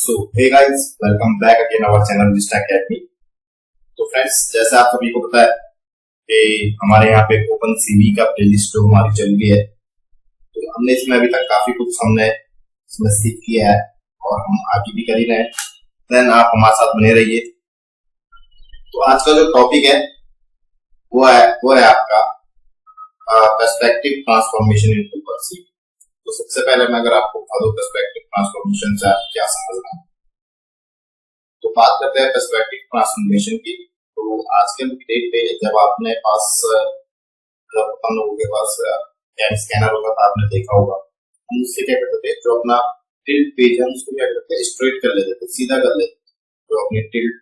So hey guys, welcome back again our channel Vista Academy. तो friends, जैसा आप सभी को पता है कि हमारे यहाँ पे ओपन सीवी का प्लेलिस्ट जो हमारी चल रही है, तो हमने इसमें अभी तक काफी कुछ हमने इसमें सीख किया है और हम आगे भी कर ही रहे हैं। देन आप हमारे साथ बने रहिए। तो आज का जो टॉपिक है वो है आपका perspective transformation in open CV. तो सबसे पहले मैं अगर आपको बता दूं पर्सपेक्टिव ट्रांसफॉर्मेशन से आप क्या समझना है, तो बात करते हैं पर्सपेक्टिव ट्रांसफॉर्मेशन की। तो आजकल की डेट पे जब आपने पास अपन लोगों के पास कैम स्कैनर होगा तो आपने देखा होगा, हम उससे क्या करते थे, जो अपना टिल्ट पेज है उसको क्या करते हैं, स्ट्रेट कर लेते थे, सीधा कर लेते थे। जो अपने टिल्ट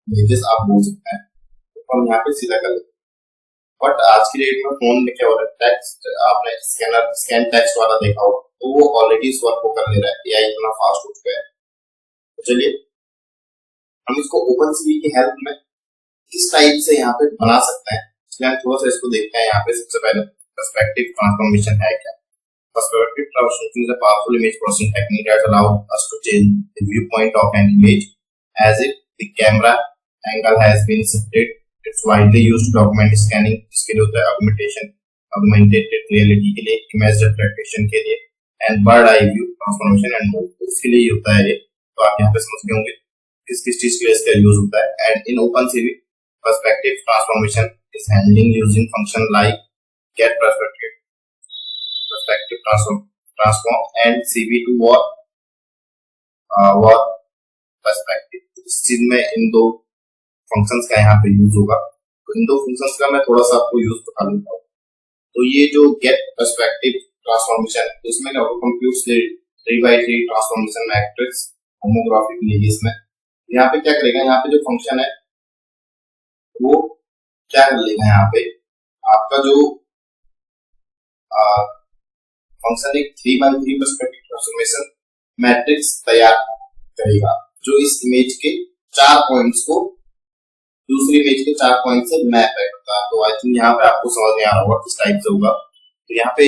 पेजेस आप बोल सकते हैं, तो हम यहाँ पे सीधा कर लेते। बट आज की डेट में फोन में क्या हो रहा है, टेक्स्ट आपने स्कैन टेक्स्ट वाला देखा होगा, तो वो ऑलरेडी इस वर्क को कर ले रहा है। एआई इतना फास्ट हो चुका है। तो चलिए हम इसको ओपन सीवी की हेल्प में किस टाइप से यहाँ पे बना सकते हैं, इसलिए हम थोड़ा सा इसको देखते हैं। यहाँ पे सबसे पहले पर्सपेक्टिव ट्रांसफॉर्मेशन है क्या। Perspective transformation is a powerful image processing technique that allows us to change the view point of an image as if the camera angle has been shifted. It's widely used to document scanning, इसके लिए होता है augmented reality के लिए, image reflection के लिए, and bird eye view transformation and move, इसके लिए होता है ये। तो आप यहाँ पे समझ गए होंगे किस किस चीज के लिए इसका यूज होता है। And in OpenCV perspective transformation is handling using function like get perspective transform and CV two what perspective. इस चीज में इन दो फंक्शंस का यहाँ पे यूज होगा। तो इन दो फंक्शंस का मैं थोड़ा सा आपको यूज बता देता हूँ। तो ये जो गेट पर्सपेक्टिव ट्रांसफॉर्मेशन, इसमें क्या होगा, compute 3x3 transformation matrix homography के लिए। इसमें यहाँ पे क्या करेगा, यहाँ पे जो फंक्शन है वो क्या कर लेगा, यहाँ पे आपका जो फंक्शन एक 3x3 पर्सपेक्टिव ट्रांसफॉर्मेशन मैट्रिक्स तैयार करेगा, जो इस इमेज के 4 पॉइंट्स को दूसरी इमेज के 4 पॉइंट से मैप करता है। तो आई थिंक यहाँ पे आपको समझ में आ रहा होगा किस टाइप से होगा। तो यहाँ पे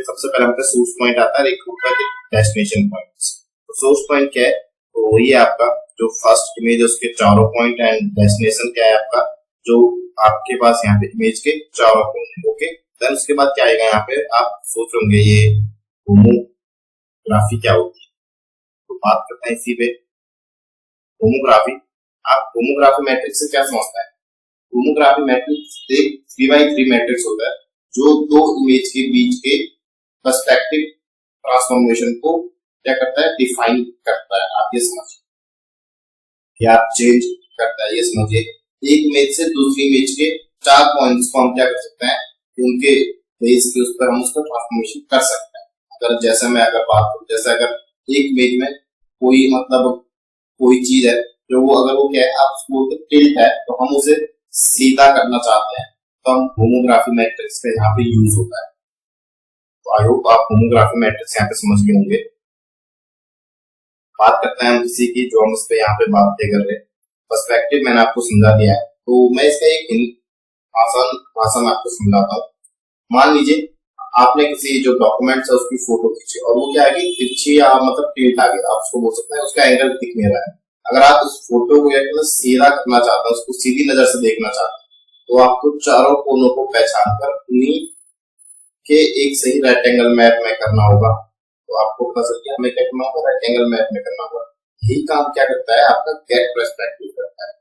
सबसे पहले हमारे सोर्स पॉइंट आता है, एक होता है डेस्टिनेशन पॉइंट। तो सोर्स पॉइंट क्या है, तो वही है आपका जो फर्स्ट इमेज है उसके चारों पॉइंट, एंड डेस्टिनेशन क्या है आपका, जो आपके पास यहाँ पे इमेज के चारों पॉइंट। ओके, देन उसके बाद क्या आएगा, यहाँ पे आप सोच होंगे ये होमोग्राफी क्या होती है। तो बात करते हैं इसी पे होमोग्राफी। आप होमोग्राफी मैट्रिक्स से क्या समझते हैं। होमोग्राफी मैट्रिक्स एक 3x3 मैट्रिक्स होता है जो दो इमेज के बीच के पर्सपेक्टिव ट्रांसफॉर्मेशन को क्या करता है, डिफाइन करता है। आप ये समझिए या चेंज करता है, ये समझिए। एक इमेज से दूसरी इमेज के 4 पॉइंट्स को हम क्या कर सकते हैं, उनके बेस के उस पर हम उसका ट्रांसफॉर्मेशन कर सकते हैं। अगर जैसे मैं अगर बात करूं, जैसे अगर एक इमेज में कोई मतलब कोई चीज है जो वो अगर वो क्या है, आप उसको बोलते टिल्ट है, तो हम उसे सीधा करना चाहते हैं, तो हम होमोग्राफी मैट्रिक्स का यहाँ पे यूज होता है। तो आई होप आप होमोग्राफी मैट्रिक्स यहाँ पे समझ गए होंगे। बात करते हैं हम किसी की, जो हम इस पे यहाँ पे बात कर रहे हैं। पर्सपेक्टिव मैंने आपको समझा दिया है, तो मैं इसका एक आसान भाषा में आपको समझाता हूँ। मान लीजिए आपने किसी जो डॉक्यूमेंट है उसकी फोटो खींची, और वो क्या है कि तिरछी या मतलब टिल्ट आ गया, आप उसको बोल सकते हैं उसका एंगल दिख नहीं रहा है। अगर आप उस फोटो को मतलब सीधा करना चाहते हैं, उसको सीधी नजर से देखना चाहते हैं, तो आपको चारों कोनों को पहचान कर उन्हीं के एक सही रेक्टेंगल मैप में करना होगा। तो आपको पता चल गया हमें क्या करना होगा, रेक्टेंगल मैप में करना होगा। यही काम क्या करता है आपका गेट पर्सपेक्टिव करता है।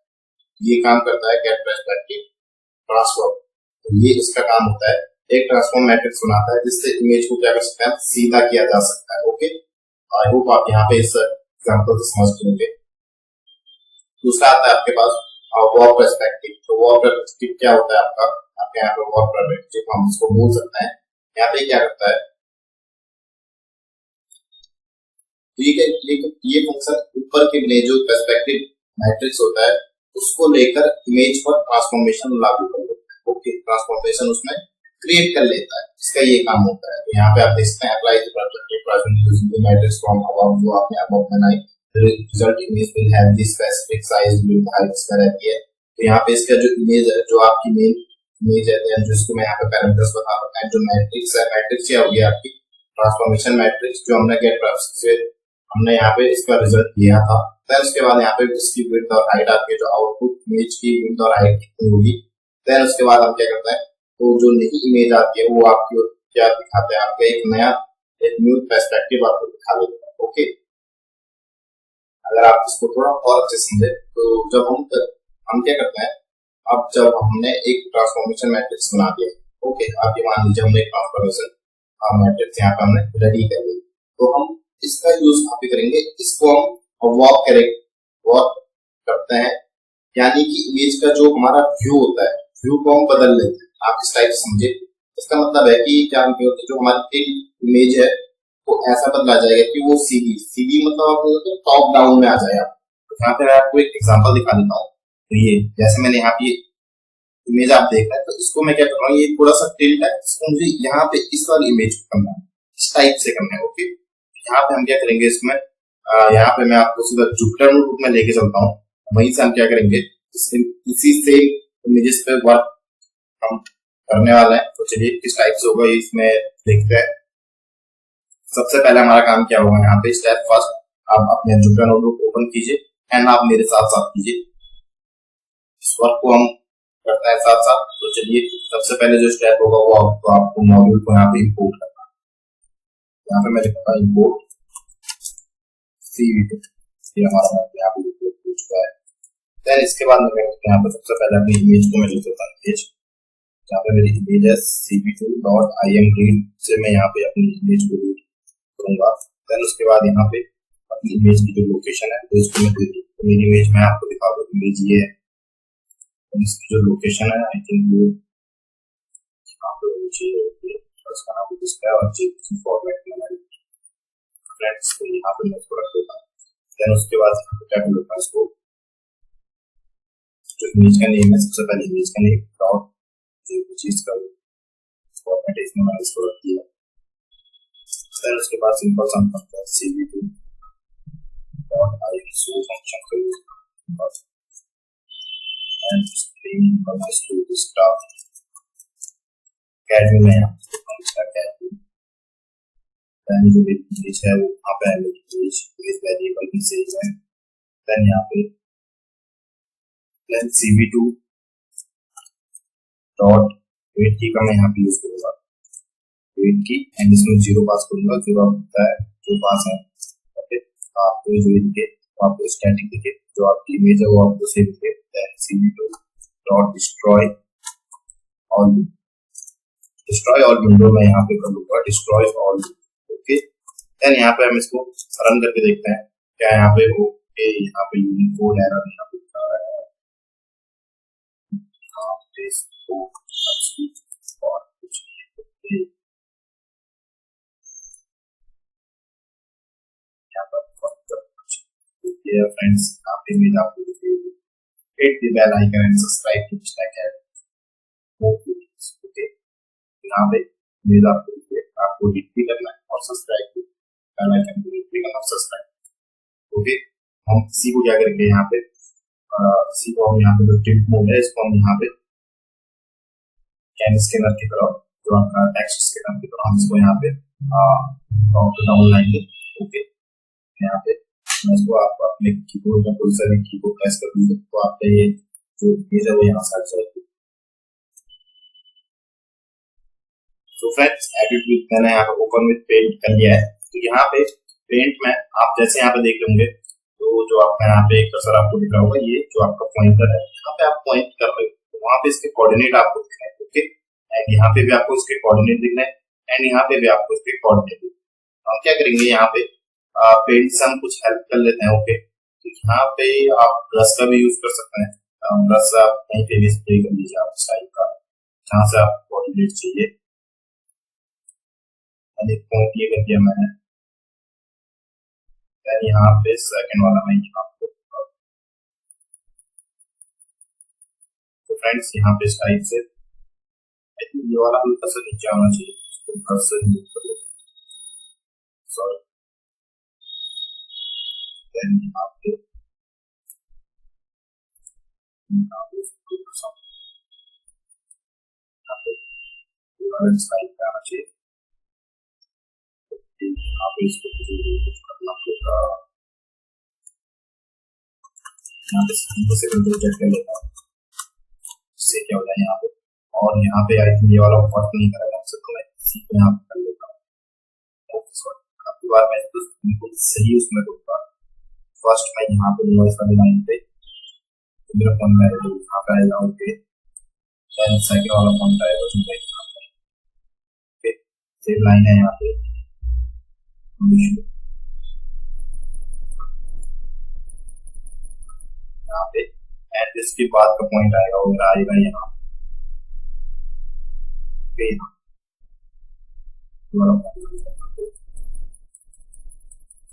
ये काम करता है गेट पर्सपेक्टिव ट्रांसफॉर्म। तो ये इसका काम होता है, एक ट्रांसफॉर्म मैट्रिक्स बनाता है जिससे इमेज को क्या कर सकते हैं, सीधा किया जा सकता है। ओके, आई होप आप यहाँ पे इस एग्जांपल से समझ गए। दूसरा आता है आपके पास वॉर पर्सपेक्टिव। तो वॉर पर्सपेक्टिव क्या होता है आपका, आपके यहाँ पे वॉर पर्सपेक्टिव हम इसको बोल सकते हैं। यहाँ पे क्या करता है, ठीक है, ये फंक्शन ऊपर के लिए जो पर्सपेक्टिव मैट्रिक्स होता है उसको लेकर इमेज पर ट्रांसफॉर्मेशन लागू कर देता है। ओके, ट्रांसफॉर्मेशन उसमें क्रिएट कर लेता है, इसका ये काम होता है। तो यहाँ पे आप देख सकते हैं apply the perspective transformation using the matrix from above, जो आपने अबव बनाई। Result image will have the specific size width height इसका रहती है। तो यहाँ पे इसका जो इमेज है, जो आपकी मेन इमेज है, जिसको मैं यहाँ पे पैरामीटर्स बता रहा हूँ, जो मैट्रिक्स है, मैट्रिक्स क्या होगी आपकी ट्रांसफॉर्मेशन मैट्रिक्स, जो हमने गेट से हमने यहाँ पे इसका रिजल्ट लिया था। देन उसके बाद यहाँ पे इसकी विड्थ और हाइट आती है, जो आउटपुट इमेज की विड्थ और हाइट कितनी होगी। देन उसके बाद हम क्या करते हैं, तो जो नई इमेज आती है वो आपकी क्या दिखाते हैं, आपका एक न्यू पर्सपेक्टिव आपको दिखा देता है। ओके, अगर आप इसको थोड़ा और अच्छे समझे तो जब हम क्या करते हैं, अब जब हमने एक ट्रांसफॉर्मेशन मैट्रिक्स बना दिया, ओके, आप ये मान लीजिए हमने एक ट्रांसफॉर्मेशन मैट्रिक्स यहाँ पे हमने रेडी कर ली, तो हम इसका यूज कहाँ पे करेंगे, इसको हम वॉक करेंगे, वॉक करते हैं, यानी कि इमेज का जो हमारा व्यू होता है, व्यू को हम बदल लेते हैं। आप इस टाइप से समझे, इसका मतलब है कि क्या जो हमारी इमेज है वो ऐसा बदला जाएगा कि वो सीधी सीधी मतलब आप टॉप डाउन में आ जाएगा। तो यहाँ पे मैं आपको एक एग्जांपल दिखा देता हूँ। तो ये जैसे मैंने यहाँ पे इमेज आप देख रहे हैं, तो इसको मैं क्या कर रहा हूँ, ये थोड़ा सा टिल्ट है, इसको मुझे यहाँ पे इस वाली इमेज को करना है, इस टाइप से करना है। ओके, यहाँ पे हम क्या करेंगे, इसमें यहाँ पे मैं आपको सीधा जुपिटर नोटबुक में लेके चलता हूँ, वहीं से हम क्या करेंगे, इसी से इमेजेस पे वर्क हम करने वाले हैं। तो चलिए किस टाइप से होगा इसमें देखते हैं। सबसे पहले हमारा काम क्या होगा, यहाँ पे स्टेप फर्स्ट, आप अपने जुपिटर नोटबुक ओपन कीजिए एंड आप मेरे साथ साथ कीजिए, इस वर्क को हम करते हैं साथ साथ। तो चलिए सबसे पहले जो स्टेप होगा वो आपको मॉड्यूल को यहाँ पे इंपोर्ट करना है। यहाँ पे मैं लिखता हूँ इंपोर्ट CV2, ये हमारा मॉड्यूल यहाँ पे इंपोर्ट हो चुका है। देन इसके बाद मैं यहाँ पे सबसे पहले अपनी इमेज को मैं लिख देता हूँ, इमेज, यहाँ पे मेरी इमेज है cv2.imread से मैं यहाँ पे अपनी इमेज को रीड करूंगा। देन उसके बाद यहाँ पे अपनी इमेज की जो लोकेशन है तो इसको मैं दे दूँ, तो मेरी इमेज मैं आपको दिखा दूँ, इमेज ये है, इसकी जो लोकेशन है आई थिंक वो यहाँ पे नीचे होती है, उसका नाम डिस्प्ले और JPG फॉर्मेट में हमारी फ्रेंड्स को यहाँ पे मैं थोड़ा देता हूँ। देन उसके बाद क्या करूँगा, इसको जो इमेज का नेम है, सबसे पहले इमेज का नेम डॉट JPG का फॉर्मेट इसमें मैंने इसको रख दिया। देन उसके बाद सिंपल सा करता है CV2 डॉट ISO फंक्शन का यूज करना and string comments to the staff कैडमी में इसका कैडमी। देन जो इमेज है वो वहाँ पे इमेज वेरिएबल भी सेव है। देन यहाँ पे देन CV2 डॉट वेट की का मैं यहाँ पे यूज करूँगा, वेट की, एंड इसमें 0 पास करूँगा, 0 होता है जो पास है। ओके, आपको जो दिखे आपको स्टैटिक दिखे, जो आपकी इमेज है वो आपको सेव दिखे। Then CV2 dot destroy all window में यहाँ पे कर लूंगा डिस्ट्रॉय ऑल। ओके, देन यहाँ पे हम इसको रन करके देखते हैं क्या यहाँ पे वो यहाँ पे यूनिकोड एरर यहाँ पे दिखा रहा है, और कुछ यहाँ पर फ्रेंड्स यहाँ पे इमेज आपको दिखेगी। Hit the bell icon and subscribe to Stack app. Okay, यहाँ पे इमेज आपको हिट भी करना है और सब्सक्राइब भी करना है, हिट भी करना, सब्सक्राइब। ओके, हम इसी को क्या करेंगे, यहाँ पे इसी को हम यहाँ पे जो टिल्ट मोड है इसको हम यहाँ पे कैन स्कैनर की तरह, जो आपका टेक्स्ट स्कैनर की तरह हम इसको यहाँ पे डाउन लाएंगे। ओके, यहाँ पे इसको आप अपने कीबोर्ड में कोई सा भी कीबोर्ड प्रेस कर दीजिए तो आपका ये जो इमेज है वो यहाँ से आ जाएगी। तो फ्रेंड्स एडिट विद मैंने यहाँ पे ओपन विद पेंट कर लिया है। तो यहाँ पे पेंट में आप जैसे यहाँ पे देख लेंगे, तो जो आपका यहाँ पे कर्सर आपको दिख रहा होगा, ये जो आपका पॉइंटर है यहाँ पे आप पॉइंट कर रहे हो, तो वहाँ पे इसके कोऑर्डिनेट आपको दिख रहे हैं। ओके, एंड यहाँ पे भी आपको इसके कोऑर्डिनेट दिख रहे हैं एंड यहाँ पे भी आपको इसके कोऑर्डिनेट दिख रहे हैं। हम क्या करेंगे, यहाँ पे पेंट से हम कुछ हेल्प कर लेते हैं। ओके, तो यहाँ पे आप ब्रश का भी यूज कर सकते हैं, ब्रश आप कहीं पे भी स्प्रे कर लीजिए आप स्टाइल का, जहाँ से आप कोऑर्डिनेट चाहिए। एक पॉइंट ये कर दिया मैंने, यहाँ पे सेकंड वाला मैं यहाँ पे, तो फ्रेंड्स यहाँ पे इस टाइप से ये वाला हल्का सा नीचे आना चाहिए, इसको घर से यूज कर लेते हैं, सॉरी। देन यहाँ पे आना चाहिए, यहाँ पे इसको कुछ करना यहाँ पे से कंट्रोल कर लेता हूँ, इससे क्या हो जाए यहाँ पे। और यहाँ पे आई थिंक ये वाला वर्क नहीं करेगा, तो मैं इसी को यहाँ पे कर लेता हूँ। काफी बार मैं तो बिल्कुल सही उसमें दूंगा। फर्स्ट मैं यहाँ पे नॉइस वाली लाइन पे मेरा फोन में यहाँ पे आएगा, ओके। देन सेकंड वाला पॉइंट आएगा जो मैं यहाँ पे, ओके, सेम लाइन है यहाँ पे, यहाँ पे। एंड इसके बाद का पॉइंट आएगा वो मेरा आएगा यहाँ पे,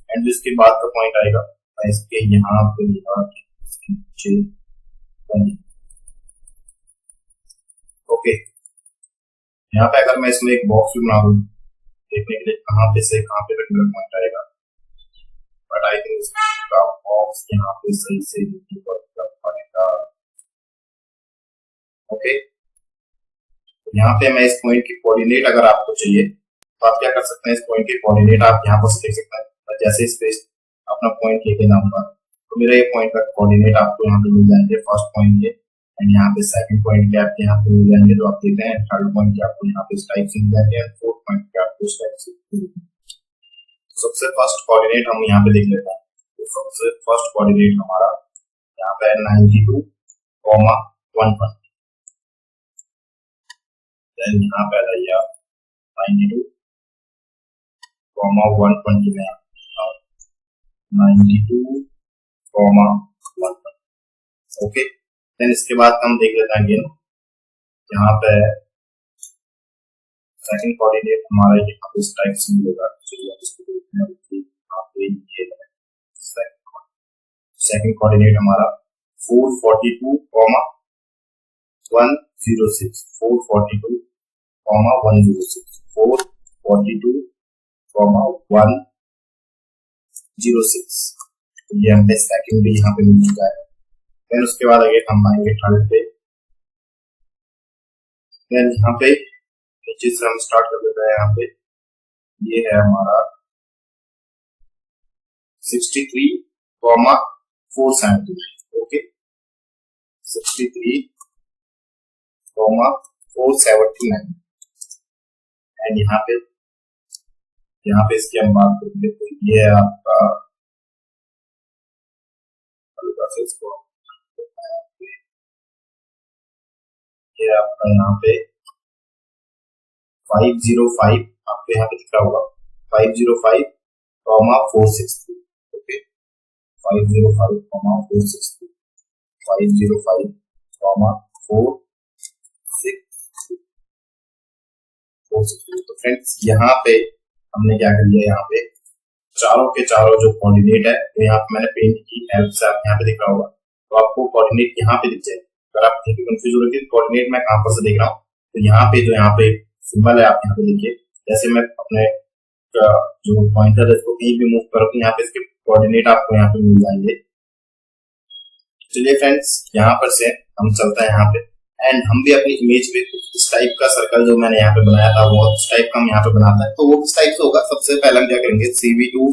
एंड इसके बाद का पॉइंट आएगा मैं इसके यहाँ पे नीचे, ओके। यहाँ पे अगर मैं इसमें एक बॉक्स बना दूं देखने के लिए कहाँ पे से कहाँ पे मेरा पॉइंट आएगा, बट आई थिंक इसका बॉक्स यहाँ पे सही से पड़ेगा, ओके। यहाँ पे मैं इस पॉइंट की कोऑर्डिनेट अगर आपको चाहिए तो आप क्या कर सकते हैं, इस पॉइंट के कोऑर्डिनेट आप यहाँ पर देख सकते हैं। जैसे इस पे अपना पॉइंट लेके नाऊंगा तो मेरा ये पॉइंट का कोऑर्डिनेट आपको यहाँ पे मिल जाएंगे, फर्स्ट पॉइंट के, एंड यहाँ पे सेकंड पॉइंट के आपके यहाँ पे मिल जाएंगे जो आप देते हैं, थर्ड पॉइंट के आपको यहाँ पे इस टाइप से मिल जाएंगे, एंड फोर्थ पॉइंट के आपको इस टाइप से। सबसे फर्स्ट कोऑर्डिनेट हम यहाँ पे देख लेते हैं। तो सबसे फर्स्ट कोऑर्डिनेट हमारा यहाँ पे 92,120, देन यहाँ पे आ जाइए आप 92,120 में 92,120, ओके। देन इसके बाद हम देख लेते हैं अगेन यहाँ पे सेकंड कोऑर्डिनेट हमारा यहाँ पे इस टाइप से मिलेगा। चलिए इसको देखते हैं, यहाँ पे ये सेकंड कोऑर्डिनेट हमारा 442,106, 442,106, 442,106, ये हमें सेकंड भी यहाँ पे मिल चुका है। देन उसके बाद अगेन हम आएंगे थर्ड पे, देन यहाँ पे नीचे से हम स्टार्ट कर देते हैं। यहाँ पे ये है हमारा 63,479, ओके, 63,479, एंड यहाँ पे इसकी हम बात करेंगे तो ये है आपका ये आपका यहाँ पे 505 आपको यहाँ पे दिख रहा होगा, 505,463, ओके, 505,463, 505,463। तो फ्रेंड्स यहाँ पे हमने क्या कर लिया, यहाँ पे चारों के चारों जो कोऑर्डिनेट है तो यहाँ पे मैंने पेंट की हेल्प से आप यहाँ पे दिख रहा होगा, तो आपको कोऑर्डिनेट यहाँ पे दिख जाए। अगर आप कहीं कंफ्यूज हो रही है कोऑर्डिनेट मैं कहाँ पर से देख रहा हूँ, तो यहाँ पे जो यहाँ पे सिंबल है आप यहाँ पे देखिए, जैसे मैं अपने जो पॉइंटर है इसको कहीं भी मूव करूँ तो यहाँ पे इसके कोऑर्डिनेट आपको यहाँ पे मिल जाएंगे। चलिए फ्रेंड्स यहाँ पर से हम चलते हैं यहाँ पे, एंड हम भी अपनी इमेज पे इस टाइप का सर्कल जो मैंने यहाँ पे बनाया था वो इस टाइप का हम यहाँ पे बनाते हैं। तो वो किस टाइप से होगा, सबसे पहले हम क्या करेंगे, CV2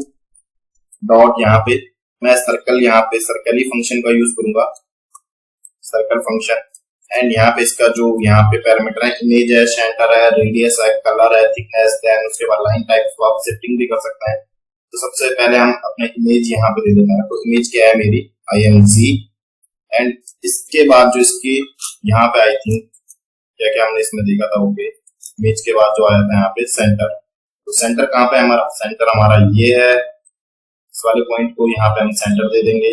डॉट यहाँ पे मैं सर्कल, यहाँ पे सर्कल ही फंक्शन का यूज करूंगा, सर्कल फंक्शन, एंड यहाँ पे इसका जो यहाँ पे पैरामीटर है, इमेज है, सेंटर है, रेडियस है, कलर है, थिकनेस, देन उसके बाद लाइन टाइप को आप सेटिंग भी कर सकते हैं। तो सबसे पहले हम अपने इमेज यहाँ पे दे देते हैं। तो इमेज क्या है मेरी, IMG, एंड इसके बाद जो इसकी यहाँ पे आई थिंक क्या क्या हमने इसमें देखा था, ओके, इमेज के बाद जो आया था यहाँ पे सेंटर, तो सेंटर कहाँ पे हमारा, सेंटर हमारा ये है, इस वाले पॉइंट को यहाँ पे हम सेंटर दे देंगे,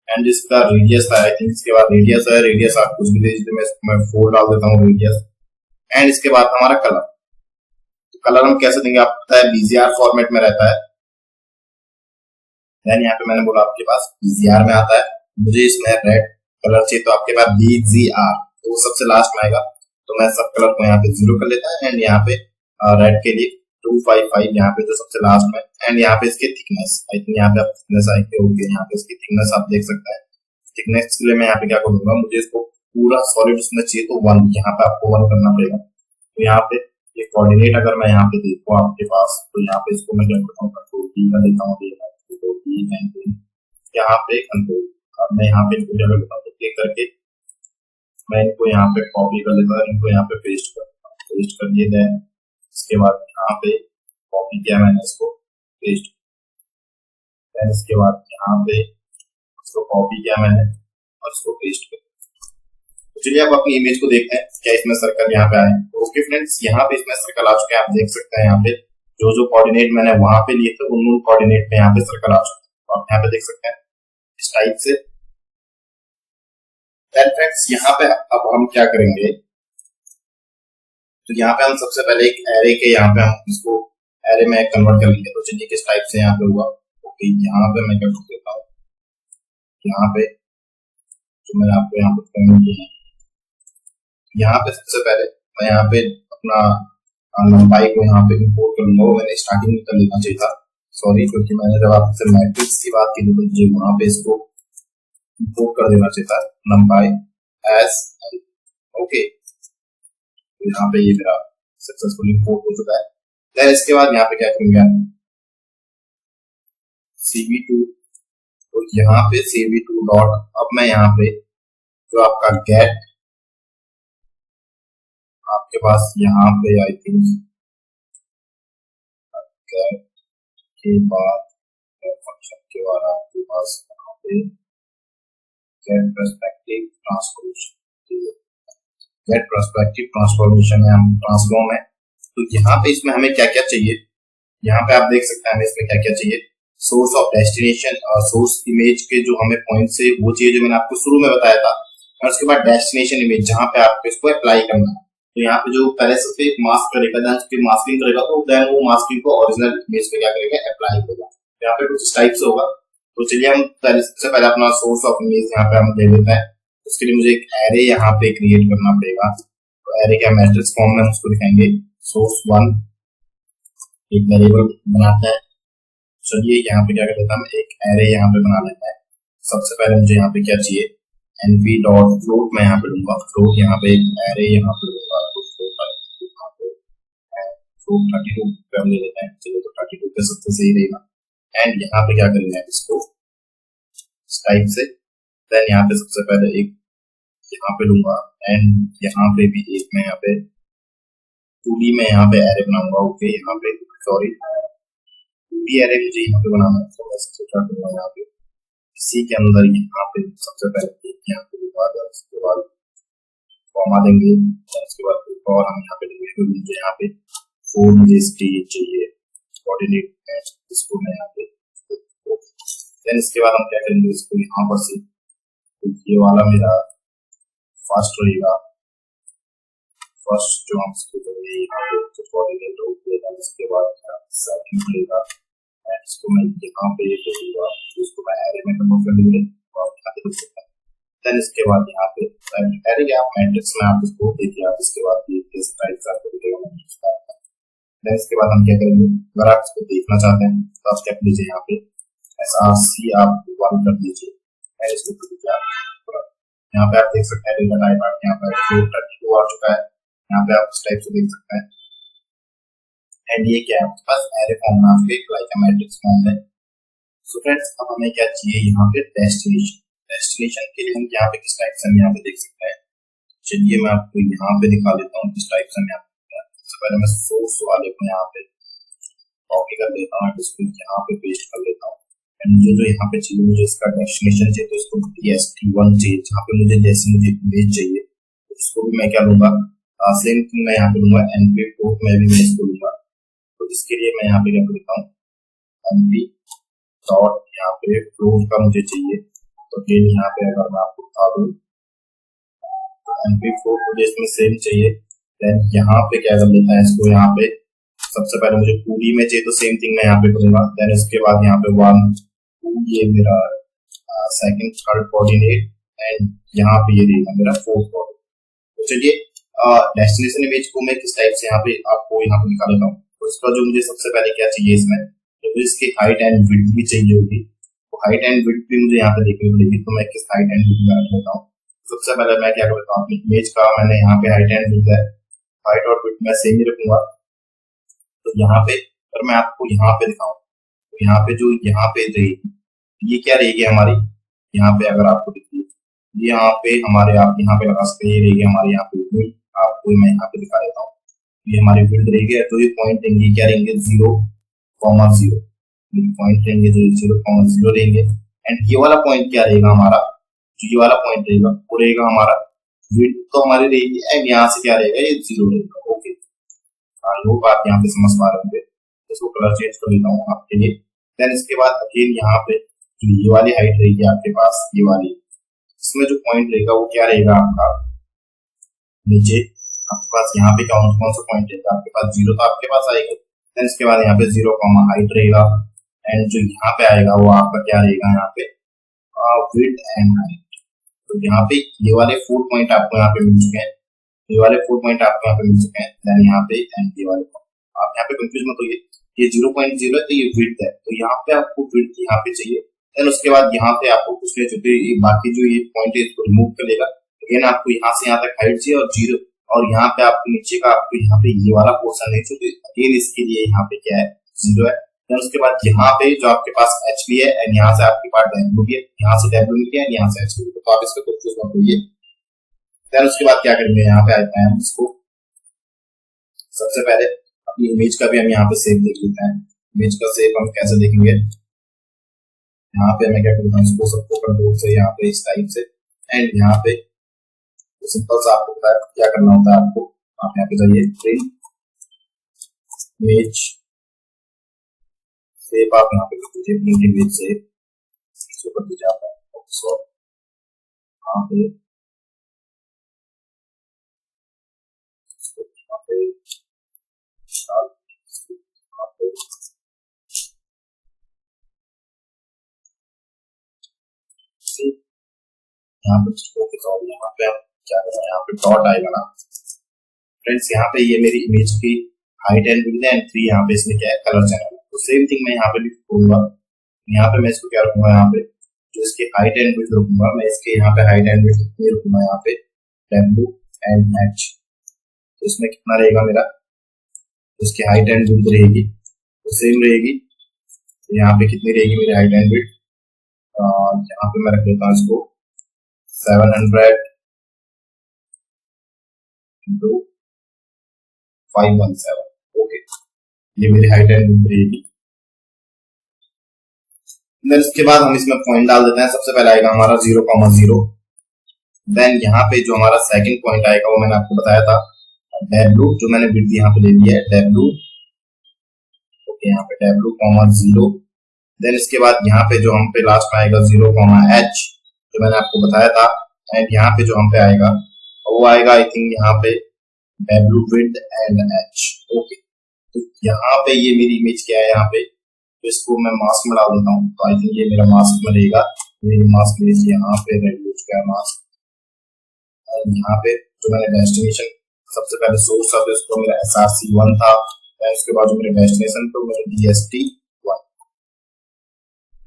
एंड इसका रेडियस था आई थिंक, इसके बाद रेडियस है, रेडियस आप कुछ भी दे दीजिए, मैं 4 डाल देता हूँ रेडियस, एंड इसके बाद हमारा कलर, तो कलर हम कैसे देंगे, आपको पता है BGR फॉर्मेट में रहता है, देन यहाँ पे मैंने बोला आपके पास BGR में आता है, मुझे इसमें रेड कलर चाहिए तो आपके पास BGR, तो वो सबसे लास्ट में आएगा, तो मैं सब कलर को यहाँ पे 0 कर लेता है, एंड यहाँ पे रेड के लिए 255 यहाँ पे जो सबसे लास्ट में, एंड यहाँ पे इसकी थिकनेस, आई थिंक यहाँ पे आप थिकनेस आएंगे, ओके, यहाँ पे इसकी थिकनेस आप देख सकते हैं। थिकनेस के लिए मैं यहाँ पे क्या करूंगा, मुझे इसको पूरा सॉलिड उसमें चाहिए तो 1, यहाँ पे आपको 1 करना पड़ेगा। तो यहाँ पे ये कोऑर्डिनेट अगर मैं यहाँ पे देखूँ आपके पास, तो यहाँ पे इसको मैं क्या करता हूँ, देता हूँ कंट्रोल ई एंड यहाँ पे कंट्रोल। अब मैं यहाँ पे इनको जगह बताऊँ तो क्लिक करके मैं इनको यहाँ पे कॉपी कर लेता हूँ, इनको यहाँ पे पेस्ट कर दिए गए। इसके बाद यहाँ पे कॉपी किया मैंने इसको, पेस्ट, इसके बाद यहाँ पे इसको कॉपी किया मैंने और इसको पेस्ट किया। तो चलिए अब अपनी इमेज को देखते हैं क्या इसमें सर्कल यहाँ पे आए। ओके फ्रेंड्स, यहाँ पे इसमें सर्कल आ चुके हैं, आप देख सकते हैं यहाँ पे जो कोऑर्डिनेट मैंने वहां पे लिए थे उन कोऑर्डिनेट में यहाँ पे सर्कल आ चुके हैं। तो आप यहाँ पे देख सकते हैं इस टाइप से। फ्रेंड्स यहाँ पे अब हम क्या करेंगे, तो यहाँ पे हम सबसे पहले एक एरे के यहाँ पे हम इसको एरे में कन्वर्ट कर लेंगे। तो चलिए किस टाइप से यहाँ पे हुआ, ओके यहाँ पे मैं क्या कर देता हूँ, यहाँ पे जो मैं आपको यहाँ पे कमेंट किया है, यहाँ पे सबसे पहले मैं यहाँ पे अपना लंबाई को यहाँ पे इंपोर्ट कर लूंगा। मैंने स्टार्टिंग में कर लेना चाहिए था, सॉरी, क्योंकि मैंने जब आपसे मैट्रिक्स की बात की थी तो मुझे वहां पे इसको इंपोर्ट कर देना चाहिए था, लंबाई एस। ओके, तो यहाँ पे ये मेरा सक्सेसफुली इंपोर्ट हो चुका है। फिर इसके बाद यहाँ पे क्या करूंगा, cv2, तो यहाँ पे cv2 डॉट, अब मैं यहाँ पे जो आपका गेट आपके पास यहाँ पे आई थिंक गेट के बाद फंक्शन के बाद आपके पास यहाँ पे get perspective transformation, get perspective transformation है, हम ट्रांसफॉर्म है। तो यहाँ पे इसमें हमें क्या क्या चाहिए, यहाँ पे आप देख सकते हैं हमें इसमें क्या क्या चाहिए, सोर्स ऑफ डेस्टिनेशन और सोर्स इमेज के जो हमें पॉइंट से वो चाहिए जो मैंने आपको शुरू में बताया था, और उसके बाद डेस्टिनेशन इमेज जहाँ पे आपको इसको अप्लाई करना है। तो यहाँ पे जो पहले से मास्क करेगा, देन उसकी मास्किंग करेगा, तो देन वो मास्किंग को ओरिजिनल इमेज पे क्या करेगा, अप्लाई करेगा। यहाँ पे कुछ टाइप से होगा। तो चलिए हम सबसे पहले अपना सोर्स ऑफ इमेज यहाँ पे हम दे देते हैं। उसके लिए मुझे एक एरे यहाँ पे क्रिएट करना पड़ेगा। तो एरे क्या मैट्रिक्स फॉर्म में उसको दिखाएंगे, source1 एक वेरिएबल बनाते हैं। चलिए यहाँ पे क्या कर देता हूँ, एक एरे यहाँ पे बना लेता है। सबसे पहले मुझे यहाँ पे क्या चाहिए, np डॉट फ्लोट मैं यहाँ पे लूंगा, फ्लोट यहाँ पे एक एरे यहाँ पे लूंगा, तो फ्लोट 32 कर ले लेते हैं। चलिए तो 32 पे सबसे सही रहेगा। एंड यहाँ पे क्या करेंगे इसको टाइप से, देन यहाँ पे सबसे पहले एक यहाँ पे लूंगा, एंड यहाँ पे भी एक मैं यहाँ पे 2D में यहाँ पे एरे बनाऊंगा। ओके, यहाँ पे सॉरी 2D एरे मुझे यहाँ पे बनाना है, तो मैं सबसे क्या करूंगा यहाँ पे इसी के अंदर यहाँ पे सबसे पहले एक यहाँ पे लूंगा, उसके बाद कॉमा देंगे, उसके बाद और हम यहाँ पे देंगे, तो मुझे यहाँ पे 4 मुझे चाहिए कोऑर्डिनेट है, इसको मैं यहाँ पे, देन इसके बाद हम क्या करेंगे, इसको यहाँ पर से ये वाला मेरा फर्स्ट रहेगा, फर्स्ट जो हम इसको करेंगे यहाँ पे कोऑर्डिनेट होगा, इसके बाद सेकंड रहेगा, इसको मैं यहाँ पे करूंगा, इसको मैं एरे में कन्वर्ट कर लूंगा और यहाँ पे देख सकते हैं। देन इसके बाद यहाँ पे एरे आप मैट्रिक्स में आप इसको देखिए, आप इसके बाद ये किस टाइप का करेंगे। देन इसके बाद हम क्या करेंगे, अगर आप इसको देखना चाहते हैं तो आप क्या कीजिए, यहाँ पे src आप 1 कर दीजिए, यहाँ पे आप देख सकते हैं यहाँ पे 32 आ चुका है, यहाँ पे आप इस टाइप से देख सकते हैं। एंड ये क्या है आपके पास एरे फॉर्म में आपके लाइक मैट्रिक्स फॉर्म है। सो फ्रेंड्स अब हमें क्या चाहिए, यहाँ पे डेस्टिनेशन, डेस्टिनेशन के लिए हम यहाँ पे किस टाइप से हम यहाँ पे देख सकते हैं। चलिए मैं आपको यहाँ पे दिखा देता हूँ किस टाइप से हम यहाँ पे, सबसे पहले मैं सोर्स वाले को यहाँ पे कॉपी कर लेता हूँ, इसको यहाँ पे पेस्ट कर लेता हूँ। मुझे जो यहाँ पे चाहिए, मुझे इसका डेस्टिनेशन चाहिए, तो इसको dst1 चाहिए, जहाँ पे मुझे जैसे मुझे इमेज चाहिए उसको भी मैं क्या लूंगा, सेम थिंग मैं यहाँ पे लूंगा, np फ्लोट में भी मैं इसको लूंगा। तो इसके लिए मैं यहाँ पे क्या करता हूँ, np डॉट यहाँ पे फ्लोट का मुझे चाहिए, तो फिर यहाँ पे अगर मैं आपको बता दूँ np फ्लोट मुझे इसमें सेम चाहिए। देन यहाँ पे क्या कर लेता है, इसको यहाँ पे सबसे पहले मुझे 2D में चाहिए, तो सेम थिंग मैं यहाँ पे करूंगा। देन उसके बाद यहाँ पे 1 2 ये मेरा सेकंड थर्ड कोऑर्डिनेट, एंड यहाँ पे ये रहेगा मेरा फोर्थ कोऑर्डिनेट। तो चलिए डेस्टिनेशन इमेज को मैं किस टाइप से यहाँ पे आपको यहाँ पे निकाल लेता हूँ। तो इसका जो मुझे सबसे पहले क्या चाहिए, इसमें तो इसकी हाइट एंड विड्थ भी चाहिए होगी, तो हाइट एंड विड्थ भी मुझे यहाँ पे देखनी पड़ेगी। तो मैं किस हाइट एंड विड्थ में रख लेता हूँ। सबसे पहले मैं क्या करता हूँ, अपनी इमेज का मैंने यहाँ पे हाइट एंड विड्थ है, हाइट और विड्थ मैं सेम ही रखूंगा। तो यहाँ पे अगर मैं आपको यहाँ पे दिखाऊं, तो यहाँ पे जो यहाँ पे रहेगी ये क्या रहेगी हमारी, यहाँ पे अगर आपको दिखिए यहाँ पे हमारे आप यहाँ पे लगा सकते हैं, ये रहेगी हमारे यहाँ पे विड्थ, आपको मैं यहाँ पे दिखा देता हूँ, ये हमारी विड्थ रहेगी। तो ये पॉइंट रहेंगे क्या रहेंगे 0,0 पॉइंट रहेंगे जो 0,0 रहेंगे। एंड ये वाला पॉइंट क्या रहेगा हमारा, जो ये वाला पॉइंट रहेगा वो रहेगा हमारा विड्थ तो हमारी रहेगी, एंड यहाँ से क्या रहेगा ये 0 रहेगा। ओके, आई होप आप यहाँ पे समझ पा रहे होंगे। इसको कलर चेंज कर लेता हूँ आपके लिए। देन इसके बाद अगेन यहाँ पे जो ये वाली हाइट रहेगी आपके पास, ये वाली, इसमें जो पॉइंट रहेगा वो क्या रहेगा आपका नीचे आपके पास यहाँ पे कौन सा पॉइंट रहेगा आपके पास, 0 तो आपके पास आएगा। देन इसके बाद यहाँ पे 0, हाइट रहेगा, एंड जो यहाँ पे आएगा वो आपका क्या रहेगा यहाँ पे विड्थ एंड हाइट। तो यहाँ पे ये वाले 4 पॉइंट आपको यहाँ पे मिल चुके हैं, ये वाले 4 पॉइंट आपको यहाँ पे मिल चुके हैं। देन यहाँ पे एंड ये वाले आप यहाँ पे कंफ्यूज मत होइए, ये 0.0 है तो ये विड्थ है, तो यहाँ पे आपको विड्थ यहाँ पे चाहिए। देन उसके बाद यहाँ पे आपको कुछ नहीं चाहिए, बाकी जो ये पॉइंट है इसको रिमूव कर लेगा। अगेन आपको यहाँ से यहाँ तक हाइट चाहिए और 0, और यहाँ पे आपको नीचे का आपको यहाँ पे ये वाला पोर्शन नहीं चाहिए, अगेन इसके लिए यहाँ पे क्या है 0 है। देन उसके बाद यहाँ पे जो आपके पास एच भी है, एंड यहाँ से आपके पास डब्ल्यू भी है, यहाँ से डब्ल्यू भी है, यहाँ से एच भी है, तो आप इसको कंफ्यूज मत होइए। देन उसके बाद क्या करेंगे, यहाँ पे आते हैं इसको, सबसे पहले अपनी इमेज का भी हम यहाँ पे सेव देख लेते हैं। इमेज का सेव हम कैसे देखेंगे, यहाँ पे मैं क्या करता हूँ इसको सबको कंट्रोल से यहाँ पे इस टाइप से, एंड यहाँ पे सिंपल सा आपको पता है क्या करना होता है आपको, आप यहाँ पे जाइए प्रिंट इमेज सेव, आप यहाँ पे कर दीजिए प्रिंट इमेज सेव, इसको कर दीजिए आप यहाँ पे यहाँ पे यहाँ पे आप क्या करना है, यहाँ पे डॉट आएगा ना फ्रेंड्स, यहाँ पे ये मेरी इमेज की हाइट एंड विड्थ है, एंड 3 यहाँ पे इसमें क्या है कलर चैनल। तो सेम थिंग मैं यहाँ पे लिखूंगा, यहाँ पे मैं इसको क्या रखूंगा, यहाँ पे जो इसकी हाइट एंड विड्थ रखूंगा मैं, इसके यहाँ पे हाइट एंड विड्थ रखूंगा यहाँ पे W एंड H। तो इसमें कितना रहेगा मेरा, इसकी हाइट एंड विड्थ रहेगी तो सेम रहेगी, तो यहाँ पे कितनी रहेगी मेरी हाइट एंड विड्थ, यहाँ पे मैं रख लेता हूँ इसको 700 into 517। ओके, ये मेरी हाइट एंड विड्थ रहेगी। देन इसके बाद हम इसमें पॉइंट डाल देते हैं। सबसे पहले आएगा हमारा 0,0। देन यहाँ पे जो हमारा सेकंड पॉइंट आएगा वो मैंने आपको बताया था W, जो मैंने विड्थ यहाँ पे ले लिया है W। ओके, यहाँ पे W,0। देन इसके बाद यहाँ पे जो हम पे लास्ट में आएगा 0,H, जो मैंने आपको बताया था। एंड यहाँ पे जो हम पे आएगा वो आएगा आई थिंक यहाँ पे W width and H। Okay, तो यहाँ पे ये मेरी इमेज क्या है, यहाँ पे तो इसको मैं मास्क में डाल देता हूँ, तो आई थिंक ये मेरा मास्क में रहेगा। मेरी मास्क इमेज यहाँ पे यूज किया मास्क, यहाँ पे जो मैंने डेस्टिनेशन सबसे पहले सोर्स था तो इसको मेरा SRC1 था, उसके बाद जो मेरे डेस्टिनेशन तो मेरा DST1।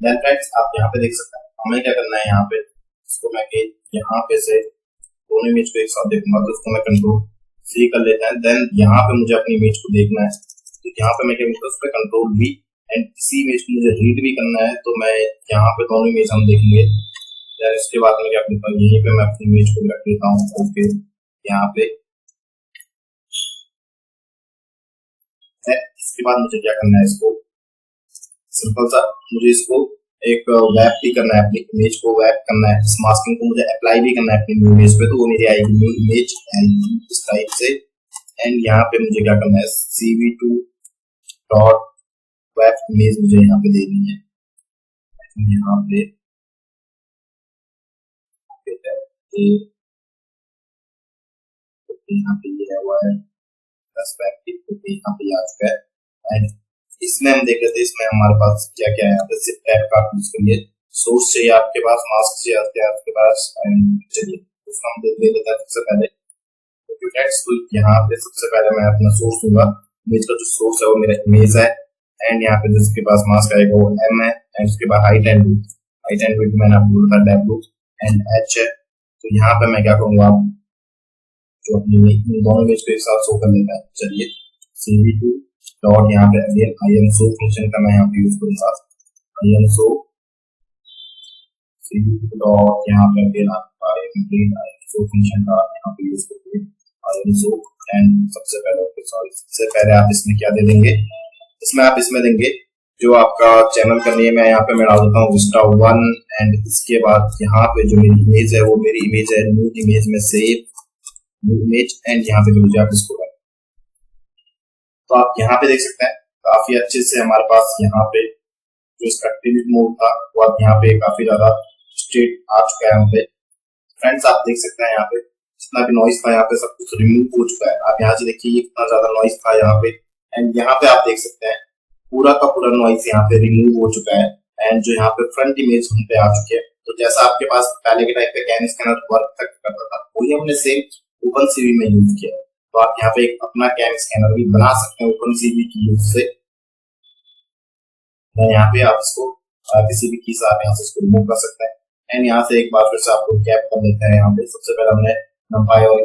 देन फ्रेंड्स आप यहाँ पे देख सकते हैं हमें क्या करना है, यहाँ पे इसको मैं यहाँ पे से दोनों इमेज को एक साथ देखूंगा तो इसको मैं कंट्रोल C कर लेता है। देन यहाँ पे मुझे अपनी इमेज को देखना है, तो यहाँ पे मैं क्या करता हूँ उस पर कंट्रोल V, एंड इसी इमेज को मुझे रीड भी करना है, तो मैं यहाँ पे दोनों इमेज हम देखेंगे। देन इसके बाद मैं क्या करता हूँ, यहीं पे मैं अपनी इमेज को रख लेता हूँ। ओके, यहाँ पे इसके बाद मुझे क्या करना है, इसको सिंपल सा मुझे इसको एक वैप भी करना है, अपनी इमेज को वैप करना है, इस मास्किंग को मुझे अप्लाई भी करना है अपनी न्यू इमेज पे, तो वो मेरी आएगी न्यू इमेज एंड इस टाइप से। एंड यहाँ पे मुझे क्या करना है, CV2 डॉट वैप इमेज मुझे यहाँ पे देनी है। यहाँ पे यहाँ पे ये है हुआ है पर्सपेक्टिव, यहाँ पे आ चुका है। एंड इसमें हम देख लेते हैं इसमें हमारे पास क्या क्या है, यहाँ पे जिप टैग का यूज करिए, सोर्स चाहिए आपके पास, मास्क चाहिए आपके पास, चलिए उसको हम देख लेते हैं। सबसे पहले तो यहाँ पे सबसे पहले मैं अपना सोर्स दूंगा, इमेज का जो सोर्स है वो मेरा इमेज है। एंड यहाँ पे जिसके पास मास्क आएगा वो M है, एंड उसके बाद हाइट एंड विड्थ मैंने आपको बोला W एंड H है। तो यहाँ पे मैं क्या करूंगा, जो अपनी दोनों इमेज को एक साथ शो कर लेता है, चलिए CV2 डॉट यहाँ पे अगेन IMSO फंक्शन का मैं यहाँ पे यूज करूंगा। IMSO डॉट यहाँ पे अगेन आपका IMSO फंक्शन का यहाँ पे यूज करेंगे IMSO। एंड सबसे पहले आप इसमें क्या दे देंगे, इसमें आप इसमें देंगे जो आपका चैनल का नेम है, यहाँ पे मैं डाल देता हूँ Vista1। एंड इसके बाद यहाँ पे जो मेरी इमेज है वो मेरी इमेज है न्यू इमेज में सेव न्यू इमेज। एंड यहाँ पे जो आप इसको तो आप यहाँ पे देख सकते हैं काफी अच्छे से हमारे पास यहाँ पे जो इसका टिल्ट मोड था वो आप यहाँ पे काफी ज्यादा स्ट्रेट आ चुका है। यहाँ पे फ्रेंड्स आप देख सकते हैं यहाँ पे जितना भी नॉइस था यहाँ पे सब कुछ रिमूव हो चुका है। आप यहाँ से देखिए ये कितना ज्यादा नॉइस था यहाँ पे। एंड यहाँ पे आप देख सकते हैं पूरा का पूरा नॉइस यहाँ पे रिमूव हो चुका है। एंड जो यहाँ पे फ्रंट इमेज हम पे आ चुके हैं, तो जैसा आपके पास पहले के टाइप पे कैन स्कैनर वर्क करता था वही हमने सेम OpenCV में यूज किया। तो आप यहाँ पे एक अपना कैन स्कैनर भी बना सकते हैं OpenCV की यूज से। यहाँ पे आप इसको किसी भी की से आप यहाँ से इसको रिमूव कर सकते हैं। एंड यहाँ से एक बार फिर से आपको कैप कर लेते हैं। यहाँ पे सबसे पहले हमने numpy और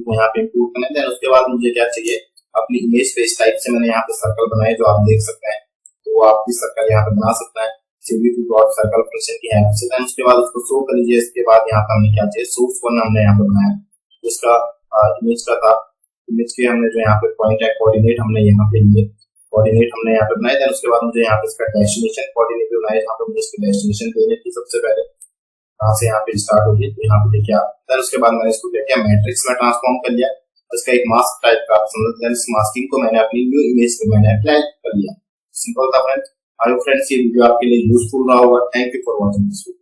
को यहाँ पे इंक्लूड करना है। उसके बाद मुझे क्या चाहिए, अपनी इमेज पे इस टाइप से मैंने यहाँ पे सर्कल बनाए जो आप देख सकते हैं। तो आप भी सर्कल यहाँ पे बना सकते हैं CV2.circle फंक्शन की हेल्प से। उसके बाद उसको शो कर लीजिए। इसके बाद यहाँ पे हमने क्या चाहिए, source1 हमने यहाँ पे बनाया जिसका इमेज का था। इमेज के हमने जो यहाँ पे पॉइंट है कोऑर्डिनेट हमने यहाँ पे लिए, कोऑर्डिनेट हमने यहाँ पे बनाए। देन उसके बाद मुझे यहाँ पे इसका डेस्टिनेशन कोऑर्डिनेट बनाए। यहाँ पे मुझे इसकी डेस्टिनेशन देने की सबसे पहले कहाँ से यहाँ पे स्टार्ट होगी, तो यहाँ पे देखिए आप। देन उसके बाद मैंने इसको क्या किया, मैट्रिक्स में ट्रांसफॉर्म कर लिया। इसका एक मास्क टाइप का ऑप्शन है। देन इस मास्किंग को मैंने अपनी न्यू इमेज पे मैंने अप्लाई कर लिया। सिंपल था फ्रेंड्स। आई होप फ्रेंड्स ये वीडियो आपके लिए यूजफुल रहा होगा। Thank you for watching this video.